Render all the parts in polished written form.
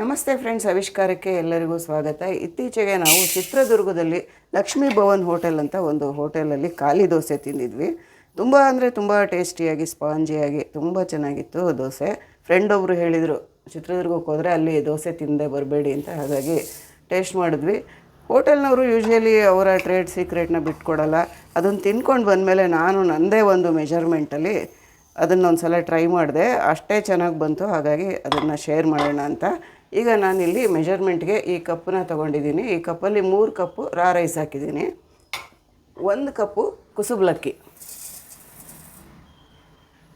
ನಮಸ್ತೆ ಫ್ರೆಂಡ್ಸ್, ಆವಿಷ್ಕಾರಕ್ಕೆ ಎಲ್ಲರಿಗೂ ಸ್ವಾಗತ. ಇತ್ತೀಚೆಗೆ ನಾವು ಚಿತ್ರದುರ್ಗದಲ್ಲಿ ಲಕ್ಷ್ಮೀ ಭವನ್ ಹೋಟೆಲ್ ಅಂತ ಒಂದು ಹೋಟೆಲಲ್ಲಿ ಖಾಲಿ ದೋಸೆ ತಿಂದಿದ್ವಿ. ತುಂಬ ಅಂದರೆ ತುಂಬ ಟೇಸ್ಟಿಯಾಗಿ, ಸ್ಪಾಂಜಿಯಾಗಿ ತುಂಬ ಚೆನ್ನಾಗಿತ್ತು ದೋಸೆ. ಫ್ರೆಂಡ್ ಒಬ್ಬರು ಹೇಳಿದರು, ಚಿತ್ರದುರ್ಗಕ್ಕೆ ಹೋದರೆ ಅಲ್ಲಿ ದೋಸೆ ತಿಂದೇ ಬರಬೇಡಿ ಅಂತ. ಹಾಗಾಗಿ ಟೇಸ್ಟ್ ಮಾಡಿದ್ವಿ. ಹೋಟೆಲ್ನವರು ಯೂಶ್ವಲಿ ಅವರ ಟ್ರೇಡ್ ಸೀಕ್ರೆಟ್ನ ಬಿಟ್ಕೊಡಲ್ಲ. ಅದನ್ನು ತಿನ್ಕೊಂಡು ಬಂದಮೇಲೆ ನಾನು ನನ್ನದೇ ಒಂದು ಮೆಜರ್ಮೆಂಟಲ್ಲಿ ಅದನ್ನೊಂದು ಸಲ ಟ್ರೈ ಮಾಡಿದೆ. ಅಷ್ಟೇ ಚೆನ್ನಾಗಿ ಬಂತು. ಹಾಗಾಗಿ ಅದನ್ನು ಶೇರ್ ಮಾಡೋಣ ಅಂತ. ಈಗ ನಾನಿಲ್ಲಿ ಮೆಜರ್ಮೆಂಟ್ಗೆ ಈ ಕಪ್ಪನ್ನ ತೊಗೊಂಡಿದ್ದೀನಿ. ಈ ಕಪ್ಪಲ್ಲಿ 3 ಕಪ್ಪು ರಾ ರೈಸ್ ಹಾಕಿದ್ದೀನಿ, 1 ಕಪ್ಪು ಕುಸುಬ್ಲಕ್ಕಿ,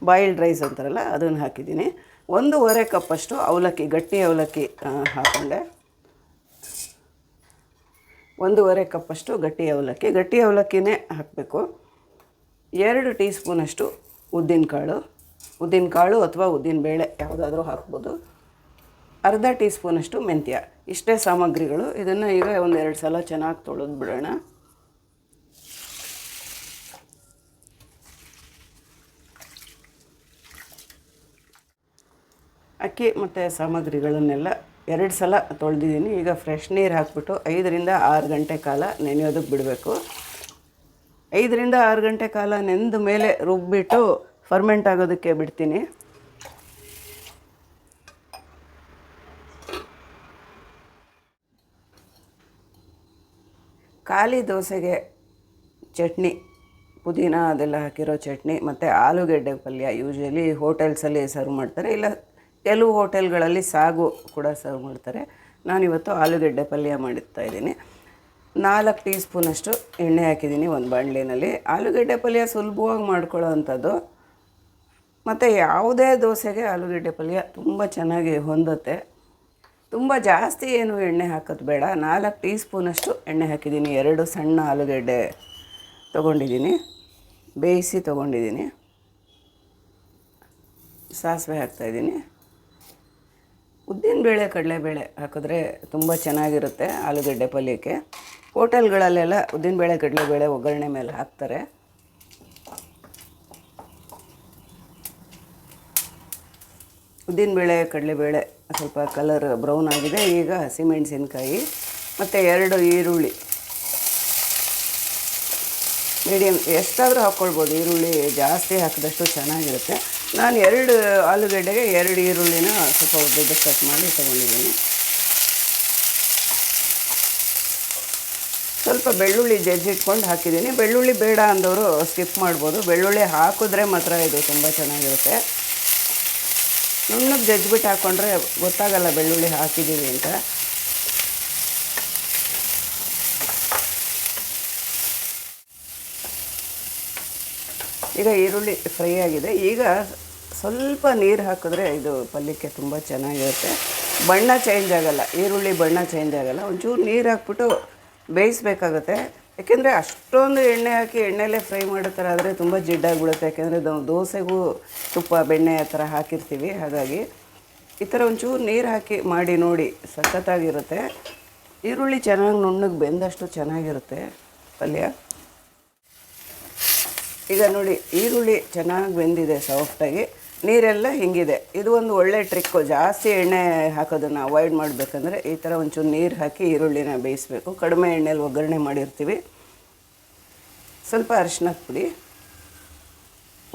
ಬಾಯಿಲ್ಡ್ ರೈಸ್ ಅಂತಾರಲ್ಲ ಅದನ್ನು ಹಾಕಿದ್ದೀನಿ, 1.5 ಕಪ್ಪಷ್ಟು ಅವಲಕ್ಕಿ, ಗಟ್ಟಿ ಅವಲಕ್ಕಿ ಹಾಕ್ಕೊಂಡೆ. 1.5 ಕಪ್ಪಷ್ಟು ಗಟ್ಟಿ ಅವಲಕ್ಕಿನೇ ಹಾಕಬೇಕು. 2 ಟೀ ಸ್ಪೂನಷ್ಟು ಉದ್ದಿನಕಾಳು ಅಥವಾ ಉದ್ದಿನಬೇಳೆ ಯಾವುದಾದ್ರೂ ಹಾಕ್ಬೋದು. ಅರ್ಧ ಟೀ ಸ್ಪೂನಷ್ಟು ಮೆಂತ್ಯ. ಇಷ್ಟೇ ಸಾಮಗ್ರಿಗಳು. ಇದನ್ನು ಈಗ 1-2 ಸಲ ಚೆನ್ನಾಗಿ ತೊಳೆದು ಬಿಡೋಣ. ಅಕ್ಕಿ ಮತ್ತು ಸಾಮಗ್ರಿಗಳನ್ನೆಲ್ಲ 2 ಸಲ ತೊಳೆದಿದ್ದೀನಿ. ಈಗ ಫ್ರೆಶ್ ನೀರು ಹಾಕ್ಬಿಟ್ಟು 5-6 ಗಂಟೆ ಕಾಲ ನೆನೆಯೋದಕ್ಕೆ ಬಿಡಬೇಕು. 5-6 ಗಂಟೆ ಕಾಲ ನೆಂದ ಮೇಲೆ ರುಬ್ಬಿಟ್ಟು ಫರ್ಮೆಂಟ್ ಆಗೋದಕ್ಕೆ ಬಿಡ್ತೀನಿ. ಖಾಲಿ ದೋಸೆಗೆ ಚಟ್ನಿ, ಪುದೀನ ಅದೆಲ್ಲ ಹಾಕಿರೋ ಚಟ್ನಿ ಮತ್ತು ಆಲೂಗೆಡ್ಡೆ ಪಲ್ಯ ಯೂಶ್ವಲಿ ಹೋಟೆಲ್ಸಲ್ಲಿ ಸರ್ವ್ ಮಾಡ್ತಾರೆ. ಇಲ್ಲ ಕೆಲವು ಹೋಟೆಲ್ಗಳಲ್ಲಿ ಸಾಗು ಕೂಡ ಸರ್ವ್ ಮಾಡ್ತಾರೆ. ನಾನಿವತ್ತು ಆಲೂಗೆಡ್ಡೆ ಪಲ್ಯ ಮಾಡಿರ್ತಾಯಿದ್ದೀನಿ. 4 ಟೀ ಸ್ಪೂನಷ್ಟು ಎಣ್ಣೆ ಹಾಕಿದ್ದೀನಿ ಒಂದು ಬಾಣಲಿನಲ್ಲಿ. ಆಲೂಗೆಡ್ಡೆ ಪಲ್ಯ ಸುಲಭವಾಗಿ ಮಾಡ್ಕೊಳ್ಳೋ ಅಂಥದ್ದು. ಮತ್ತು ಯಾವುದೇ ದೋಸೆಗೆ ಆಲೂಗೆಡ್ಡೆ ಪಲ್ಯ ತುಂಬ ಚೆನ್ನಾಗಿ ಹೊಂದುತ್ತೆ. ತುಂಬ ಜಾಸ್ತಿ ಏನು ಎಣ್ಣೆ ಹಾಕೋದು ಬೇಡ. 4 ಟೀ ಸ್ಪೂನಷ್ಟು ಎಣ್ಣೆ ಹಾಕಿದ್ದೀನಿ. 2 ಸಣ್ಣ ಆಲೂಗೆಡ್ಡೆ ಬೇಯಿಸಿ ತೊಗೊಂಡಿದ್ದೀನಿ. ಸಾಸಿವೆ ಹಾಕ್ತಾಯಿದ್ದೀನಿ. ಉದ್ದಿನಬೇಳೆ, ಕಡಲೆಬೇಳೆ ಹಾಕಿದ್ರೆ ತುಂಬ ಚೆನ್ನಾಗಿರುತ್ತೆ ಆಲೂಗೆಡ್ಡೆ ಪಲ್ಯಕ್ಕೆ. ಹೋಟೆಲ್ಗಳಲ್ಲೆಲ್ಲ ಉದ್ದಿನಬೇಳೆ, ಕಡಲೆಬೇಳೆ ಒಗ್ಗರಣೆ ಮೇಲೆ ಹಾಕ್ತಾರೆ. ಉದ್ದಿನಬೇಳೆ, ಕಡಲೆಬೇಳೆ ಸ್ವಲ್ಪ ಕಲರ್ ಬ್ರೌನ್ ಆಗಿದೆ. ಈಗ ಹಸಿಮೆಣಸಿನ್ಕಾಯಿ ಮತ್ತು 2 ಈರುಳ್ಳಿ, ಮೀಡಿಯಮ್ ಎಷ್ಟಾದರೂ ಹಾಕ್ಕೊಳ್ಬೋದು. ಈರುಳ್ಳಿ ಜಾಸ್ತಿ ಹಾಕಿದಷ್ಟು ಚೆನ್ನಾಗಿರುತ್ತೆ. ನಾನು 2 ಆಲೂಗೆಡ್ಡೆಗೆ 2 ಈರುಳ್ಳಿನ ಸ್ವಲ್ಪ ಉದ್ದಕ್ಕೆ ಕಟ್ ಮಾಡಿ ತೊಗೊಂಡಿದ್ದೀನಿ. ಸ್ವಲ್ಪ ಬೆಳ್ಳುಳ್ಳಿ ಜಜ್ಜಿಟ್ಕೊಂಡು ಹಾಕಿದ್ದೀನಿ. ಬೆಳ್ಳುಳ್ಳಿ ಬೇಡ ಅಂದವರು ಸ್ಕಿಪ್ ಮಾಡ್ಬೋದು. ಬೆಳ್ಳುಳ್ಳಿ ಹಾಕಿದ್ರೆ ಮಾತ್ರ ಇದು ತುಂಬ ಚೆನ್ನಾಗಿರುತ್ತೆ. ನುಣ್ಣಗೆ ಜಜ್ಜಿಬಿಟ್ಟು ಹಾಕ್ಕೊಂಡ್ರೆ ಗೊತ್ತಾಗಲ್ಲ ಬೆಳ್ಳುಳ್ಳಿ ಹಾಕಿದ್ದೀವಿ ಅಂತ. ಈಗ ಈರುಳ್ಳಿ ಫ್ರೈ ಆಗಿದೆ. ಈಗ ಸ್ವಲ್ಪ ನೀರು ಹಾಕಿದ್ರೆ ಇದು ಪಲ್ಯಕ್ಕೆ ತುಂಬ ಚೆನ್ನಾಗಿರುತ್ತೆ. ಬಣ್ಣ ಚೇಂಜ್ ಆಗೋಲ್ಲ, ಈರುಳ್ಳಿ ಬಣ್ಣ ಚೇಂಜ್ ಆಗೋಲ್ಲ. ಒಂಚೂರು ನೀರು ಹಾಕ್ಬಿಟ್ಟು ಬೇಯಿಸ್ಬೇಕಾಗುತ್ತೆ. ಯಾಕೆಂದರೆ ಅಷ್ಟೊಂದು ಎಣ್ಣೆ ಹಾಕಿ ಎಣ್ಣೆಲೇ ಫ್ರೈ ಮಾಡೋ ಥರ ಆದರೆ ತುಂಬ ಜಿಡ್ಡಾಗಿಬಿಡುತ್ತೆ. ಯಾಕೆಂದರೆ ದೋಸೆಗೂ ತುಪ್ಪ, ಬೆಣ್ಣೆ ಆ ಥರ ಹಾಕಿರ್ತೀವಿ. ಹಾಗಾಗಿ ಈ ಥರ ಒಂಚೂರು ನೀರು ಹಾಕಿ ಮಾಡಿ ನೋಡಿ, ಸಖತ್ತಾಗಿರುತ್ತೆ. ಈರುಳ್ಳಿ ಚೆನ್ನಾಗಿ ನುಣ್ಣಗೆ ಬೆಂದಷ್ಟು ಚೆನ್ನಾಗಿರುತ್ತೆ ಪಲ್ಯ. ಈಗ ನೋಡಿ, ಈರುಳ್ಳಿ ಚೆನ್ನಾಗಿ ಬೆಂದಿದೆ ಸಾಫ್ಟಾಗಿ. ನೀರೆಲ್ಲ ಹಿಂಗಿದೆ. ಇದು ಒಂದು ಒಳ್ಳೆ ಟ್ರಿಕ್ಕು. ಜಾಸ್ತಿ ಎಣ್ಣೆ ಹಾಕೋದನ್ನು ಅವಾಯ್ಡ್ ಮಾಡಬೇಕಂದ್ರೆ ಈ ಥರ ಒಂಚೂರು ನೀರು ಹಾಕಿ ಈರುಳ್ಳಿನ ಬೇಯಿಸಬೇಕು. ಕಡಿಮೆ ಎಣ್ಣೆಲಿ ಒಗ್ಗರಣೆ ಮಾಡಿರ್ತೀವಿ. ಸ್ವಲ್ಪ ಅರಿಶಿನದ ಪುಡಿ,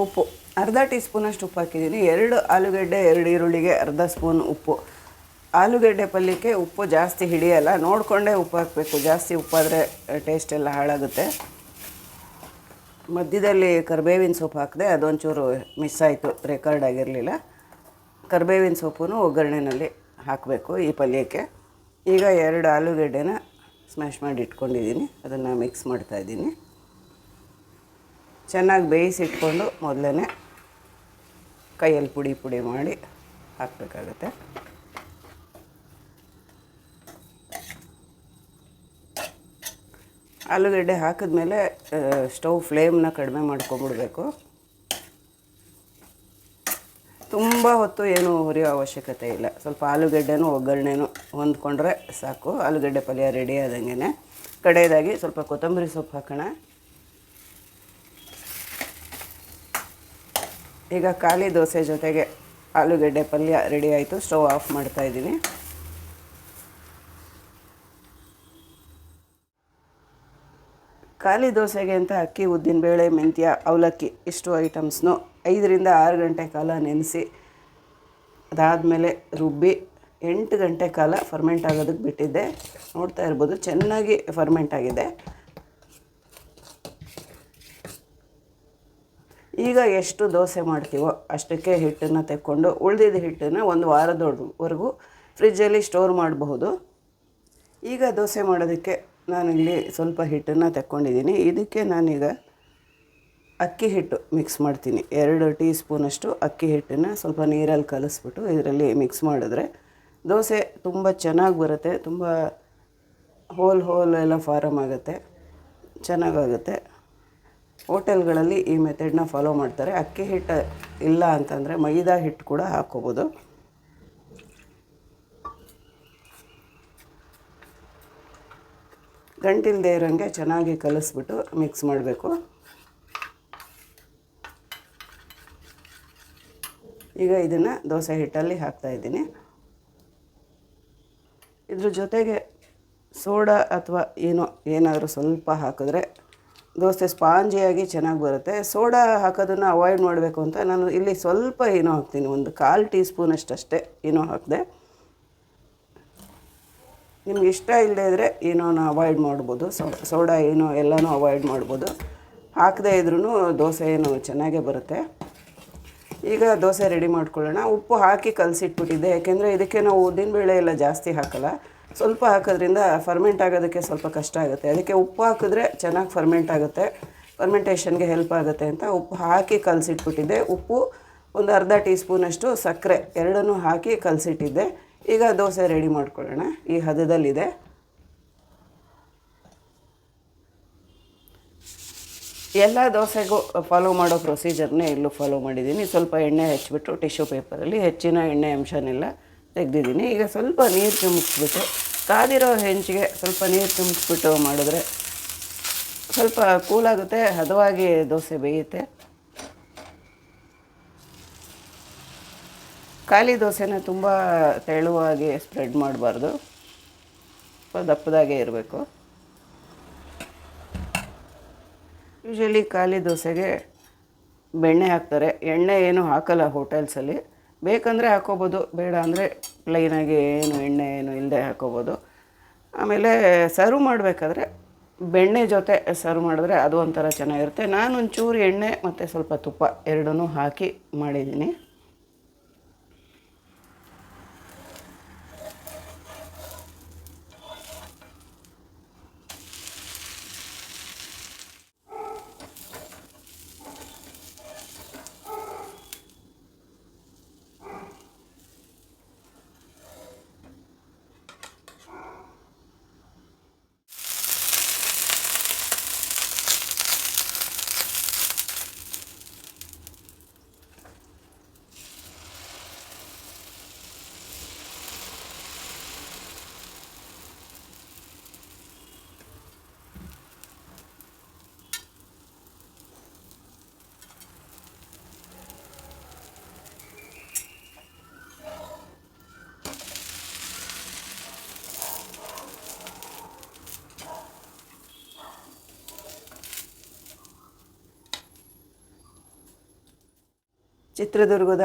ಉಪ್ಪು, ಅರ್ಧ ಟೀ ಸ್ಪೂನಷ್ಟು ಉಪ್ಪು ಹಾಕಿದ್ದೀನಿ. 2 ಆಲೂಗೆಡ್ಡೆ, 2 ಈರುಳ್ಳಿಗೆ ಅರ್ಧ ಸ್ಪೂನ್ ಉಪ್ಪು. ಆಲೂಗೆಡ್ಡೆ ಪಲ್ಯಕ್ಕೆ ಉಪ್ಪು ಜಾಸ್ತಿ ಹಿಡಿಯಲ್ಲ, ನೋಡಿಕೊಂಡೇ ಉಪ್ಪು ಹಾಕಬೇಕು. ಜಾಸ್ತಿ ಉಪ್ಪಾದರೆ ಟೇಸ್ಟ್ ಎಲ್ಲ ಹಾಳಾಗುತ್ತೆ. ಮಧ್ಯದಲ್ಲಿ ಕರಿಬೇವಿನ ಸೊಪ್ಪು ಹಾಕಿದೆ, ಅದೊಂಚೂರು ಮಿಸ್ ಆಯಿತು, ರೆಕಾರ್ಡ್ ಆಗಿರಲಿಲ್ಲ. ಕರಿಬೇವಿನ ಸೊಪ್ಪು ಒಗ್ಗರಣೆಯಲ್ಲಿ ಹಾಕಬೇಕು ಈ ಪಲ್ಯಕ್ಕೆ. ಈಗ 2 ಆಲೂಗೆಡ್ಡೆನ ಸ್ಮ್ಯಾಶ್ ಮಾಡಿ ಇಟ್ಕೊಂಡಿದ್ದೀನಿ, ಅದನ್ನು ಮಿಕ್ಸ್ ಮಾಡ್ತಾಯಿದ್ದೀನಿ. ಚೆನ್ನಾಗಿ ಬೇಯಿಸಿಟ್ಕೊಂಡು ಮೊದಲೇ ಕೈಯಲ್ಲಿ ಪುಡಿ ಮಾಡಿ ಹಾಕಬೇಕಾಗತ್ತೆ. ಆಲೂಗೆಡ್ಡೆ ಹಾಕಿದ್ಮೇಲೆ ಸ್ಟವ್ ಫ್ಲೇಮ್ನ ಕಡಿಮೆ ಮಾಡ್ಕೊಂಬಿಡ್ಬೇಕು. ತುಂಬ ಹೊತ್ತು ಏನು ಹುರಿಯೋ ಅವಶ್ಯಕತೆ ಇಲ್ಲ. ಸ್ವಲ್ಪ ಆಲೂಗೆಡ್ಡೆನೂ ಒಗ್ಗರಣೆನೂ ಹೊಂದ್ಕೊಂಡ್ರೆ ಸಾಕು. ಆಲೂಗೆಡ್ಡೆ ಪಲ್ಯ ರೆಡಿ ಆದಂಗೆ. ಕಡೆಯದಾಗಿ ಸ್ವಲ್ಪ ಕೊತ್ತಂಬರಿ ಸೊಪ್ಪು ಹಾಕೋಣ. ಈಗ ಖಾಲಿ ದೋಸೆ ಜೊತೆಗೆ ಆಲೂಗಡ್ಡೆ ಪಲ್ಯ ರೆಡಿ ಆಯಿತು. ಸ್ಟವ್ ಆಫ್ ಮಾಡ್ತಾಯಿದ್ದೀನಿ. ಖಾಲಿ ದೋಸೆಗೆ ಅಂತ ಅಕ್ಕಿ, ಉದ್ದಿನಬೇಳೆ, ಮೆಂತ್ಯ, ಅವಲಕ್ಕಿ ಇಷ್ಟು ಐಟಮ್ಸ್ನು 5ರಿಂದ 6 ಗಂಟೆ ಕಾಲ ನೆನೆಸಿ ಅದಾದಮೇಲೆ ರುಬ್ಬಿ 8 ಗಂಟೆ ಕಾಲ ಫರ್ಮೆಂಟ್ ಆಗೋದಕ್ಕೆ ಬಿಟ್ಟಿದ್ದೆ. ನೋಡ್ತಾ ಇರ್ಬೋದು ಚೆನ್ನಾಗಿ ಫರ್ಮೆಂಟ್ ಆಗಿದೆ. ಈಗ ಎಷ್ಟು ದೋಸೆ ಮಾಡ್ತೀವೋ ಅಷ್ಟಕ್ಕೆ ಹಿಟ್ಟನ್ನು ತೆಕ್ಕೊಂಡು ಉಳಿದಿದ್ದ ಹಿಟ್ಟನ್ನು ಒಂದು ವಾರದವರೆಗೂ ಫ್ರಿಜ್ಜಲ್ಲಿ ಸ್ಟೋರ್ ಮಾಡಬಹುದು. ಈಗ ದೋಸೆ ಮಾಡೋದಕ್ಕೆ ನಾನಿಲ್ಲಿ ಸ್ವಲ್ಪ ಹಿಟ್ಟನ್ನು ತೆಕ್ಕೊಂಡಿದ್ದೀನಿ. ಇದಕ್ಕೆ ನಾನೀಗ ಅಕ್ಕಿ ಹಿಟ್ಟು ಮಿಕ್ಸ್ ಮಾಡ್ತೀನಿ. 2 ಟೀ ಸ್ಪೂನಷ್ಟು ಅಕ್ಕಿ ಹಿಟ್ಟನ್ನು ಸ್ವಲ್ಪ ನೀರಲ್ಲಿ ಕಲಿಸ್ಬಿಟ್ಟು ಇದರಲ್ಲಿ ಮಿಕ್ಸ್ ಮಾಡಿದ್ರೆ ದೋಸೆ ತುಂಬ ಚೆನ್ನಾಗಿ ಬರುತ್ತೆ. ತುಂಬ ಹೋಲ್ ಎಲ್ಲ ಫಾರಮ್ ಆಗುತ್ತೆ, ಚೆನ್ನಾಗಾಗುತ್ತೆ. ಹೋಟೆಲ್ಗಳಲ್ಲಿ ಈ ಮೆಥಡ್ನ ಫಾಲೋ ಮಾಡ್ತಾರೆ. ಅಕ್ಕಿ ಹಿಟ್ಟು ಇಲ್ಲ ಅಂತಂದರೆ ಮೈದಾ ಹಿಟ್ಟು ಕೂಡ ಹಾಕ್ಕೋಬೋದು. ಗಂಟಿಲ್ಲದೆ ಇರೋಂಗೆ ಚೆನ್ನಾಗಿ ಕಲಿಸ್ಬಿಟ್ಟು ಮಿಕ್ಸ್ ಮಾಡಬೇಕು. ಈಗ ಇದನ್ನು ದೋಸೆ ಹಿಟ್ಟಲ್ಲಿ ಹಾಕ್ತಾಯಿದ್ದೀನಿ. ಇದ್ರ ಜೊತೆಗೆ ಸೋಡಾ ಅಥವಾ ಏನಾದರೂ ಸ್ವಲ್ಪ ಹಾಕಿದ್ರೆ ದೋಸೆ ಸ್ಪಾಂಜಿಯಾಗಿ ಚೆನ್ನಾಗಿ ಬರುತ್ತೆ. ಸೋಡಾ ಹಾಕೋದನ್ನು ಅವಾಯ್ಡ್ ಮಾಡಬೇಕು ಅಂತ ನಾನು ಇಲ್ಲಿ ಸ್ವಲ್ಪ ಹಾಕ್ತೀನಿ. ಒಂದು 1/4 ಟೀ ಸ್ಪೂನಷ್ಟೇ ಹಾಕಿದೆ. ನಿಮ್ಗೆ ಇಷ್ಟ ಇಲ್ಲದೇ ಇದ್ದರೆ ಅವಾಯ್ಡ್ ಮಾಡ್ಬೋದು. ಸೋಡಾ ಎಲ್ಲನೂ ಅವಾಯ್ಡ್ ಮಾಡ್ಬೋದು. ಹಾಕದೇ ಇದ್ರೂ ದೋಸೆ ಚೆನ್ನಾಗೇ ಬರುತ್ತೆ. ಈಗ ದೋಸೆ ರೆಡಿ ಮಾಡ್ಕೊಳ್ಳೋಣ. ಉಪ್ಪು ಹಾಕಿ ಕಲಸಿಟ್ಬಿಟ್ಟಿದ್ದೆ, ಯಾಕೆಂದರೆ ಇದಕ್ಕೆ ನಾವು ಉದ್ದಿನಬೇಳೆ ಎಲ್ಲ ಜಾಸ್ತಿ ಹಾಕಲ್ಲ. ಸ್ವಲ್ಪ ಹಾಕೋದ್ರಿಂದ ಫರ್ಮೆಂಟ್ ಆಗೋದಕ್ಕೆ ಸ್ವಲ್ಪ ಕಷ್ಟ ಆಗುತ್ತೆ. ಅದಕ್ಕೆ ಉಪ್ಪು ಹಾಕಿದ್ರೆ ಚೆನ್ನಾಗಿ ಫರ್ಮೆಂಟ್ ಆಗುತ್ತೆ, ಫರ್ಮೆಂಟೇಷನ್ಗೆ ಹೆಲ್ಪ್ ಆಗುತ್ತೆ ಅಂತ ಉಪ್ಪು ಹಾಕಿ ಕಲಸಿಟ್ಬಿಟ್ಟಿದ್ದೆ. ಉಪ್ಪು ಒಂದು ಅರ್ಧ ಟೀ ಸ್ಪೂನಷ್ಟು ಸಕ್ಕರೆ ಎರಡನ್ನೂ ಹಾಕಿ ಕಲಸಿಟ್ಟಿದ್ದೆ. ಈಗ ದೋಸೆ ರೆಡಿ ಮಾಡ್ಕೊಳ್ಳೋಣ. ಈ ಹದದಲ್ಲಿದೆ. ಎಲ್ಲ ದೋಸೆಗೂ ಫಾಲೋ ಮಾಡೋ ಪ್ರೊಸೀಜರ್ನೇ ಇಲ್ಲೂ ಫಾಲೋ ಮಾಡಿದ್ದೀನಿ. ಸ್ವಲ್ಪ ಎಣ್ಣೆ ಹಚ್ಬಿಟ್ಟು ಟಿಶ್ಯೂ ಪೇಪರಲ್ಲಿ ಹೆಚ್ಚಿನ ಎಣ್ಣೆ ಅಂಶನೆಲ್ಲ ತೆಗೆದಿದ್ದೀನಿ. ಈಗ ಸ್ವಲ್ಪ ನೀರು ಚಿಮುಕ್ಸ್ಬಿಟ್ಟು ಕಾದಿರೋ ಹೆಂಚಿಗೆ ಸ್ವಲ್ಪ ನೀರು ಚಿಮುಕ್ಸ್ಬಿಟ್ಟು ಮಾಡಿದ್ರೆ ಸ್ವಲ್ಪ ಕೂಲಾಗುತ್ತೆ, ಹದವಾಗಿ ದೋಸೆ ಬೇಯುತ್ತೆ. ಖಾಲಿ ದೋಸೆನ ತುಂಬ ತೆಳುವಾಗಿ ಸ್ಪ್ರೆಡ್ ಮಾಡಬಾರ್ದು, ಸ್ವಲ್ಪ ದಪ್ಪದಾಗೆ ಇರಬೇಕು. ಯೂಶ್ವಲಿ ಖಾಲಿ ದೋಸೆಗೆ ಬೆಣ್ಣೆ ಹಾಕ್ತಾರೆ, ಎಣ್ಣೆ ಏನು ಹಾಕಲ್ಲ ಹೋಟೆಲ್ಸಲ್ಲಿ. ಬೇಕಂದರೆ ಹಾಕ್ಕೋಬೋದು, ಬೇಡ ಅಂದರೆ ಪ್ಲೈನಾಗಿ ಎಣ್ಣೆ ಇಲ್ಲದೆ ಹಾಕ್ಕೋಬೋದು. ಆಮೇಲೆ ಸರ್ವ್ ಮಾಡಬೇಕಾದ್ರೆ ಬೆಣ್ಣೆ ಜೊತೆ ಸರ್ವ್ ಮಾಡಿದ್ರೆ ಅದು ಒಂಥರ ಚೆನ್ನಾಗಿರುತ್ತೆ. ನಾನು ಒಂಚೂರು ಎಣ್ಣೆ ಮತ್ತು ಸ್ವಲ್ಪ ತುಪ್ಪ ಎರಡನ್ನೂ ಹಾಕಿ ಮಾಡಿದ್ದೀನಿ. ಚಿತ್ರದುರ್ಗದ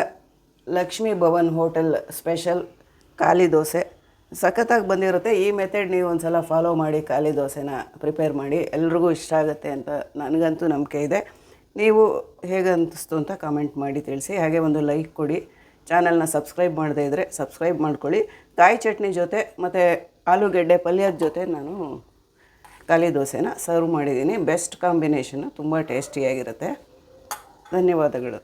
ಲಕ್ಷ್ಮೀ ಭವನ್ ಹೋಟೆಲ್ ಸ್ಪೆಷಲ್ ಖಾಲಿ ದೋಸೆ ಸಖತ್ತಾಗಿ ಬಂದಿರುತ್ತೆ. ಈ ಮೆಥಡ್ ನೀವು ಒಂದು ಸಲ ಫಾಲೋ ಮಾಡಿ ಖಾಲಿ ದೋಸೆನ ಪ್ರಿಪೇರ್ ಮಾಡಿ, ಎಲ್ರಿಗೂ ಇಷ್ಟ ಆಗುತ್ತೆ ಅಂತ ನನಗಂತೂ ನಂಬಿಕೆ ಇದೆ. ನೀವು ಹೇಗೆ ಅನ್ನಿಸ್ತು ಅಂತ ಕಾಮೆಂಟ್ ಮಾಡಿ ತಿಳಿಸಿ. ಹಾಗೆ ಒಂದು ಲೈಕ್ ಕೊಡಿ. ಚಾನಲ್ನ ಸಬ್ಸ್ಕ್ರೈಬ್ ಮಾಡದೇ ಇದ್ದರೆ ಸಬ್ಸ್ಕ್ರೈಬ್ ಮಾಡ್ಕೊಳ್ಳಿ. ಕಾಯಿ ಚಟ್ನಿ ಜೊತೆ ಮತ್ತು ಆಲೂಗೆಡ್ಡೆ ಪಲ್ಯದ ಜೊತೆ ನಾನು ಖಾಲಿ ದೋಸೆನ ಸರ್ವ್ ಮಾಡಿದ್ದೀನಿ. ಬೆಸ್ಟ್ ಕಾಂಬಿನೇಷನ್ನು, ತುಂಬ ಟೇಸ್ಟಿಯಾಗಿರುತ್ತೆ. ಧನ್ಯವಾದಗಳು.